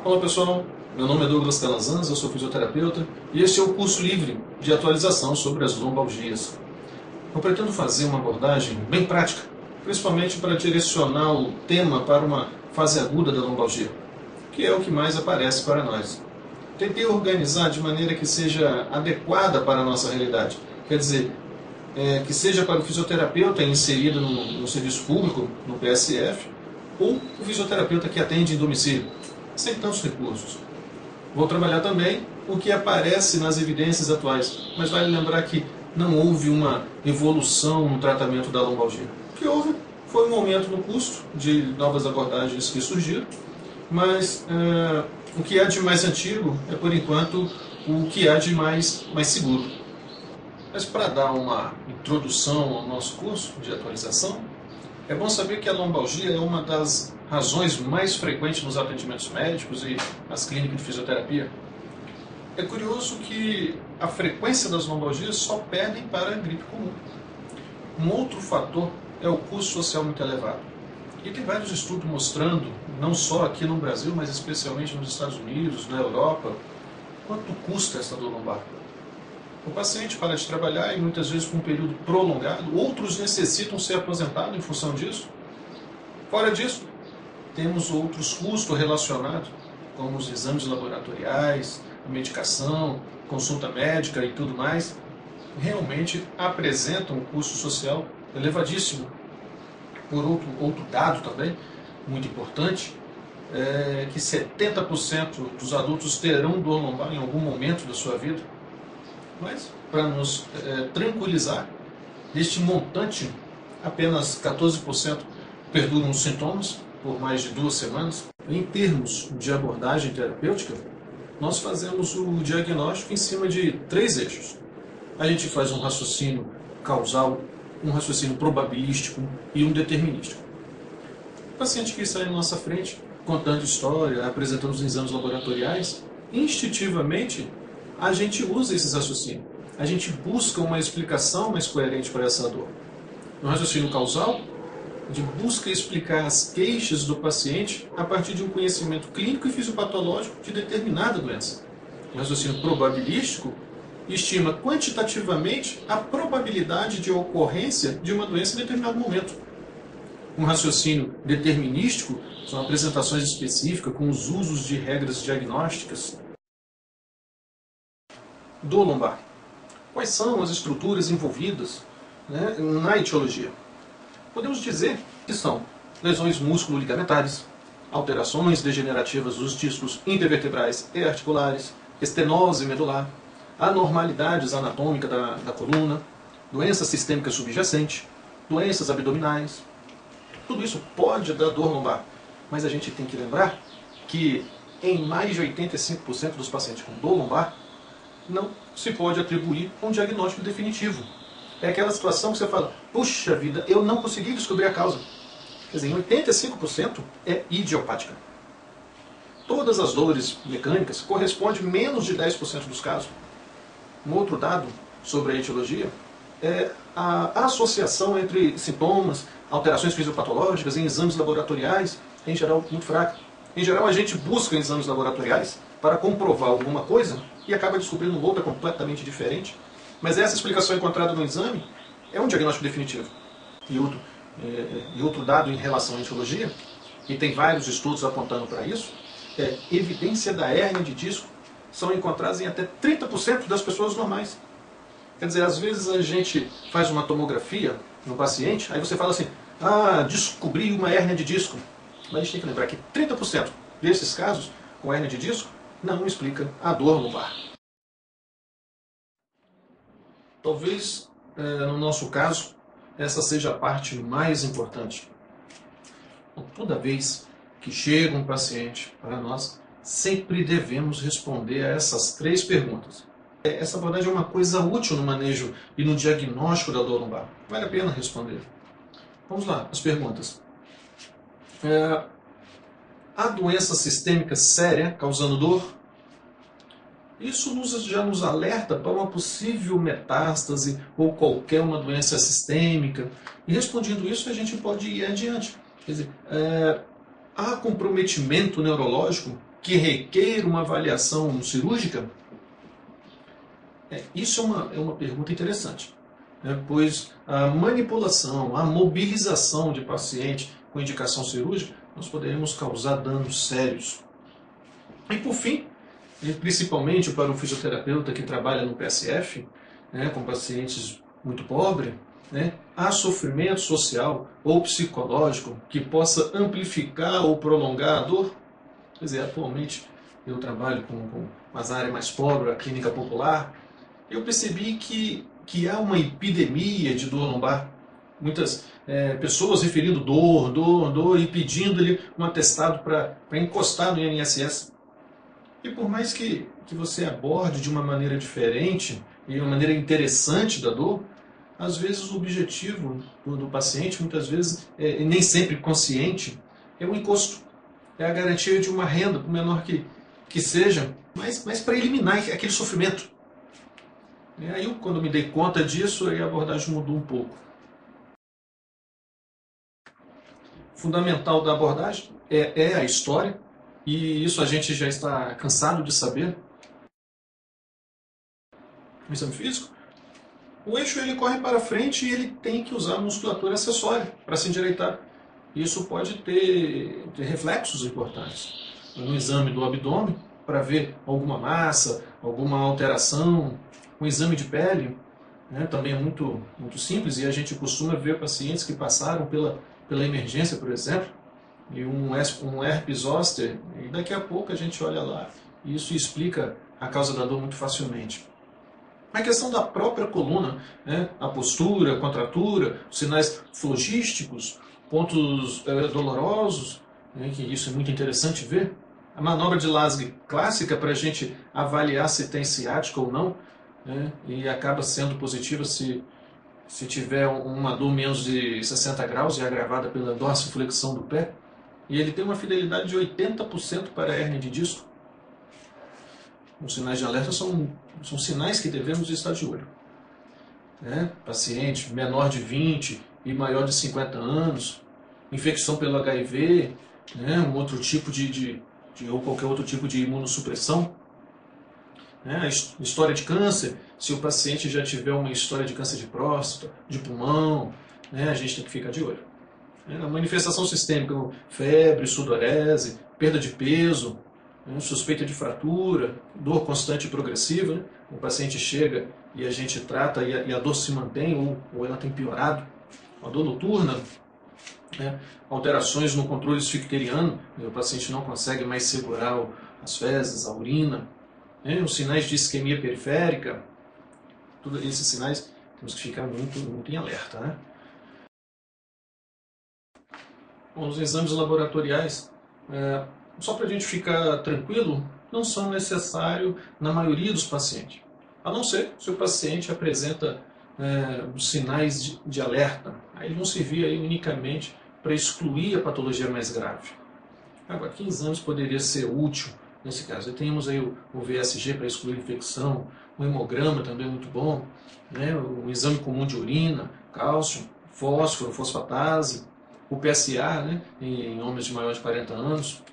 Olá pessoal, meu nome é Douglas Calazans, eu sou fisioterapeuta e este é o curso livre de atualização sobre as lombalgias. Eu pretendo fazer uma abordagem bem prática, principalmente para direcionar o tema para uma fase aguda da lombalgia, que é o que mais aparece para nós. Tentei organizar de maneira que seja adequada para a nossa realidade, quer dizer, que seja para o fisioterapeuta inserido no serviço público, no PSF, ou o fisioterapeuta que atende em domicílio, sem tantos recursos. Vou trabalhar também o que aparece nas evidências atuais, mas vale lembrar que não houve uma evolução no tratamento da lombalgia. O que houve foi um aumento no custo de novas abordagens que surgiram, mas o que há de mais antigo é, por enquanto, o que há de mais seguro. Mas para dar uma introdução ao nosso curso de atualização, é bom saber que a lombalgia é uma das razões mais frequentes nos atendimentos médicos e nas clínicas de fisioterapia. É curioso que a frequência das lombalgias só perdem para a gripe comum. Um outro fator é o custo social muito elevado. E tem vários estudos mostrando, não só aqui no Brasil, mas especialmente nos Estados Unidos, na Europa, quanto custa essa dor lombar. O paciente para de trabalhar e muitas vezes por um período prolongado, outros necessitam ser aposentados em função disso. Fora disso, temos outros custos relacionados, como os exames laboratoriais, a medicação, consulta médica e tudo mais, realmente apresentam um custo social elevadíssimo. Por outro dado também, muito importante, é que 70% dos adultos terão dor lombar em algum momento da sua vida. Mas, para nos tranquilizar, deste montante, apenas 14% perduram os sintomas por mais de 2 semanas. Em termos de abordagem terapêutica, nós fazemos o diagnóstico em cima de 3 eixos. A gente faz um raciocínio causal, um raciocínio probabilístico e um determinístico. O paciente que está na nossa frente, contando história, apresentando os exames laboratoriais, instintivamente, a gente usa esses raciocínios. A gente busca uma explicação mais coerente para essa dor. No raciocínio causal, a gente busca explicar as queixas do paciente a partir de um conhecimento clínico e fisiopatológico de determinada doença. No raciocínio probabilístico, estima quantitativamente a probabilidade de ocorrência de uma doença em determinado momento. Um raciocínio determinístico são apresentações específicas com os usos de regras diagnósticas. Dor lombar. Quais são as estruturas envolvidas na etiologia? Podemos dizer que são lesões músculo-ligamentares, alterações degenerativas dos discos intervertebrais e articulares, estenose medular, anormalidades anatômicas da coluna, doença sistêmica subjacente, doenças abdominais. Tudo isso pode dar dor lombar, mas a gente tem que lembrar que em mais de 85% dos pacientes com dor lombar, não se pode atribuir um diagnóstico definitivo. É aquela situação que você fala, puxa vida, eu não consegui descobrir a causa. Quer dizer, em 85% é idiopática. Todas as dores mecânicas correspondem a menos de 10% dos casos. Um outro dado sobre a etiologia é a associação entre sintomas, alterações fisiopatológicas em exames laboratoriais, em geral, muito fraca. Em geral, a gente busca em exames laboratoriais para comprovar alguma coisa e acaba descobrindo outra completamente diferente. Mas essa explicação encontrada no exame é um diagnóstico definitivo. E outro dado em relação à etiologia, e tem vários estudos apontando para isso, é evidência da hérnia de disco são encontradas em até 30% das pessoas normais. Quer dizer, às vezes a gente faz uma tomografia no paciente, aí você fala assim, descobri uma hérnia de disco. Mas a gente tem que lembrar que 30% desses casos com hérnia de disco não explica a dor lombar. Talvez, no nosso caso, essa seja a parte mais importante. Toda vez que chega um paciente para nós, sempre devemos responder a essas 3 perguntas. Essa abordagem é uma coisa útil no manejo e no diagnóstico da dor lombar. Vale a pena responder. Vamos lá, as perguntas. Há doença sistêmica séria causando dor? Isso já nos alerta para uma possível metástase ou qualquer uma doença sistêmica. E respondendo isso, a gente pode ir adiante. Quer dizer, há comprometimento neurológico que requer uma avaliação cirúrgica? Isso é uma pergunta interessante, né? Pois a manipulação, a mobilização de paciente com indicação cirúrgica, nós poderemos causar danos sérios. E por fim, e principalmente para o fisioterapeuta que trabalha no PSF, né, com pacientes muito pobres, né, há sofrimento social ou psicológico que possa amplificar ou prolongar a dor? Quer dizer, atualmente eu trabalho com uma área mais pobre, a clínica popular. Eu percebi que há uma epidemia de dor lombar. Muitas pessoas referindo dor e pedindo-lhe um atestado para encostar no INSS. E por mais que você aborde de uma maneira diferente e uma maneira interessante da dor, às vezes o objetivo do paciente, muitas vezes, e nem sempre consciente, é o encosto. É a garantia de uma renda, por menor que seja, mas para eliminar aquele sofrimento. E aí, quando eu me dei conta disso, aí a abordagem mudou um pouco. Fundamental da abordagem é a história, e isso a gente já está cansado de saber. No exame físico, o eixo ele corre para frente e ele tem que usar musculatura acessória para se endireitar. Isso pode ter reflexos importantes. No exame do abdômen, para ver alguma massa, alguma alteração, um exame de pele, né, também é muito simples, e a gente costuma ver pacientes que passaram pela emergência, por exemplo, e um herpes zoster, e daqui a pouco a gente olha lá, e isso explica a causa da dor muito facilmente. A questão da própria coluna, né, a postura, a contratura, os sinais flogísticos, pontos dolorosos, né, que isso é muito interessante ver. A manobra de Lasky clássica para a gente avaliar se tem ciática ou não, né, e acaba sendo positiva se tiver uma dor menos de 60 graus e agravada pela dorsiflexão do pé. E ele tem uma fidelidade de 80% para a hérnia de disco. Os sinais de alerta são sinais que devemos estar de olho. Né? Paciente menor de 20 e maior de 50 anos, infecção pelo HIV, né? Um outro tipo ou qualquer outro tipo de imunossupressão. Né? A história de câncer, se o paciente já tiver uma história de câncer de próstata, de pulmão, né? A gente tem que ficar de olho. A manifestação sistêmica, febre, sudorese, perda de peso, suspeita de fratura, dor constante e progressiva. Né? O paciente chega e a gente trata e a dor se mantém ou ela tem piorado. A dor noturna, né? Alterações no controle esficteriano, o paciente não consegue mais segurar as fezes, a urina. Né? Os sinais de isquemia periférica, todos esses sinais temos que ficar muito em alerta. Né? Bom, os exames laboratoriais, só para a gente ficar tranquilo, não são necessários na maioria dos pacientes. A não ser se o paciente apresenta os sinais de alerta. Aí vão servir aí unicamente para excluir a patologia mais grave. Agora, que exames poderia ser útil nesse caso? Temos aí o VSG para excluir infecção, o hemograma também é muito bom, né? O exame comum de urina, cálcio, fósforo, fosfatase, o PSA, né? Em homens de maior de 40 anos.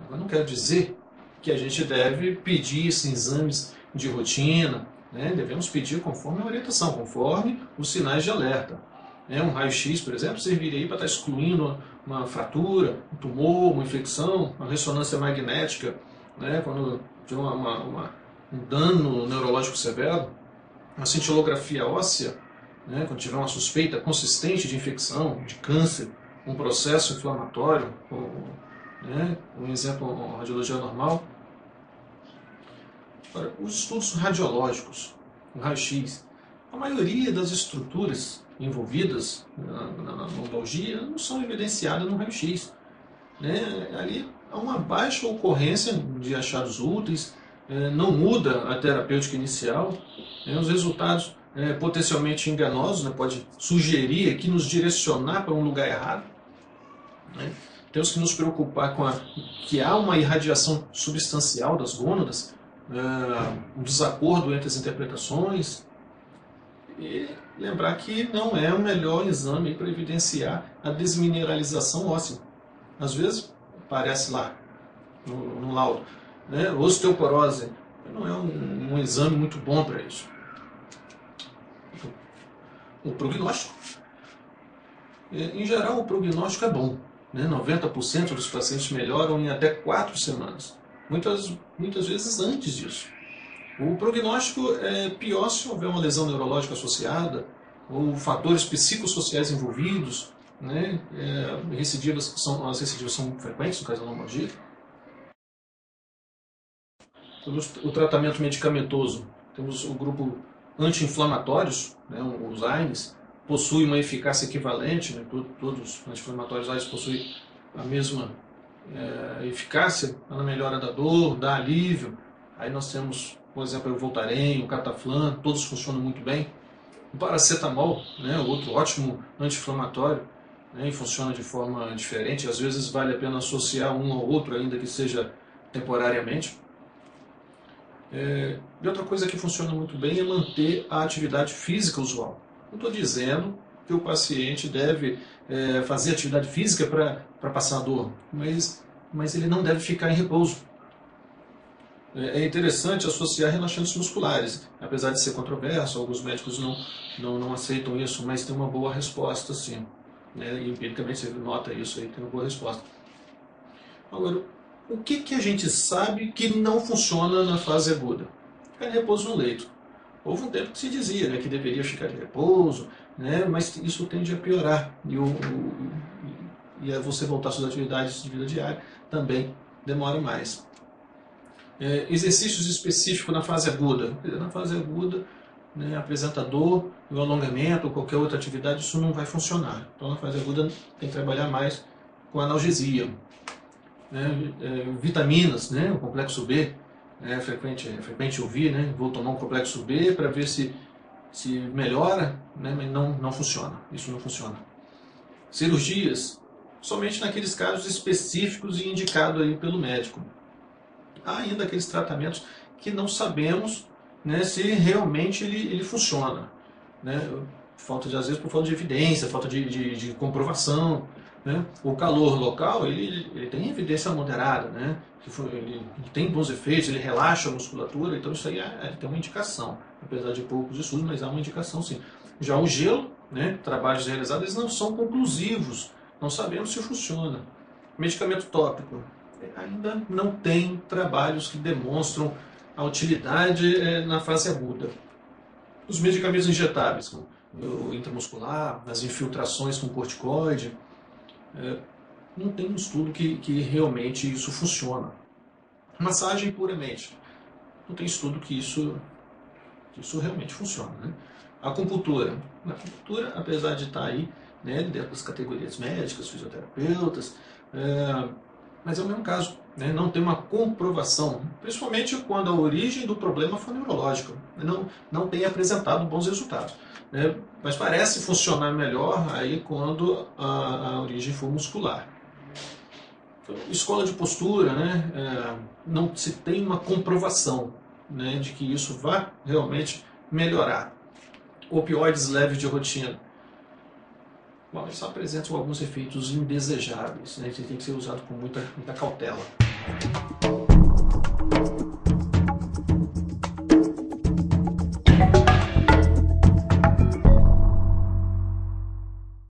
Agora, não quero dizer que a gente deve pedir esses exames de rotina, né? Devemos pedir conforme a orientação, conforme os sinais de alerta. Um raio-x, por exemplo, serviria para estar excluindo uma fratura, um tumor, uma infecção, uma ressonância magnética, né? Quando tiver um dano neurológico severo, uma cintilografia óssea, né? Quando tiver uma suspeita consistente de infecção, de câncer, um processo inflamatório, né? Um exemplo, uma radiologia normal. Agora, os estudos radiológicos, o raio-x, a maioria das estruturas envolvidas na lombalgia não são evidenciadas no raio-x. Né? Ali há uma baixa ocorrência de achados úteis, não muda a terapêutica inicial, os resultados potencialmente enganosos, né? Pode sugerir aqui, nos direcionar para um lugar errado. Né? Temos que nos preocupar que há uma irradiação substancial das gônadas, um desacordo entre as interpretações, e lembrar que não é o melhor exame para evidenciar a desmineralização óssea. Às vezes parece lá no laudo. Né? Osteoporose não é um exame muito bom para isso. O prognóstico, em geral, o prognóstico é bom. Né? 90% dos pacientes melhoram em até 4 semanas. Muitas vezes antes disso. O prognóstico é pior se houver uma lesão neurológica associada ou fatores psicossociais envolvidos. Né? As recidivas são frequentes no caso da lombalgia. O tratamento medicamentoso, temos o grupo anti-inflamatórios, né, os AINES, possui uma eficácia equivalente, né, todos os anti-inflamatórios AINES possuem a mesma eficácia na melhora da dor, da alívio. Aí nós temos, por exemplo, o Voltaren, o Cataflan, todos funcionam muito bem. O paracetamol, né, outro ótimo anti-inflamatório, né, e funciona de forma diferente. Às vezes vale a pena associar um ao outro, ainda que seja temporariamente. E outra coisa que funciona muito bem é manter a atividade física usual. Não estou dizendo que o paciente deve fazer atividade física para passar dor, mas ele não deve ficar em repouso. É interessante associar relaxantes musculares, apesar de ser controverso, alguns médicos não aceitam isso, mas tem uma boa resposta sim. Né? E empiricamente você nota isso aí, tem uma boa resposta. Agora, o que a gente sabe que não funciona na fase aguda? Ficar em repouso no leito. Houve um tempo que se dizia, né, que deveria ficar de repouso, né, mas isso tende a piorar. E você voltar às suas atividades de vida diária também demora mais. Exercícios específicos na fase aguda. Na fase aguda, né, apresenta dor, o alongamento ou qualquer outra atividade, isso não vai funcionar. Então, na fase aguda, tem que trabalhar mais com analgesia. Vitaminas, né, o complexo B, é frequente ouvir, né, vou tomar um complexo B para ver se melhora, né, mas não funciona, isso não funciona. Cirurgias, somente naqueles casos específicos e indicados aí pelo médico. Há ainda aqueles tratamentos que não sabemos, né, se realmente ele funciona. Né, às vezes por falta de evidência, falta de comprovação. Né? O calor local ele tem evidência moderada, né? Ele tem bons efeitos, ele relaxa a musculatura, então isso aí tem uma indicação, apesar de poucos estudos, mas há uma indicação sim. Já o gelo, né, trabalhos realizados, eles não são conclusivos, não sabemos se funciona. Medicamento tópico, ainda não tem trabalhos que demonstram a utilidade na fase aguda. Os medicamentos injetáveis, o intramuscular, as infiltrações com corticoide, não tem um estudo que realmente isso funciona. Massagem puramente, não tem estudo que isso realmente funciona. Né? A acupuntura, apesar de estar aí, né, dentro das categorias médicas, fisioterapeutas, mas é o mesmo caso, né? Não tem uma comprovação, principalmente quando a origem do problema for neurológica, não tem apresentado bons resultados. Né? Mas parece funcionar melhor aí quando a origem for muscular. Então, escola de postura, né? Não se tem uma comprovação, né, de que isso vá realmente melhorar. Opioides leves de rotina. Bom, eles só apresentam alguns efeitos indesejáveis, né? Isso tem que ser usado com muita cautela.